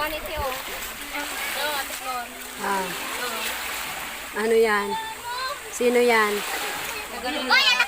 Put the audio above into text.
Juanity, oh. Oo, Ate Flor. Ah. Ano yan? Sino yan? Nagano.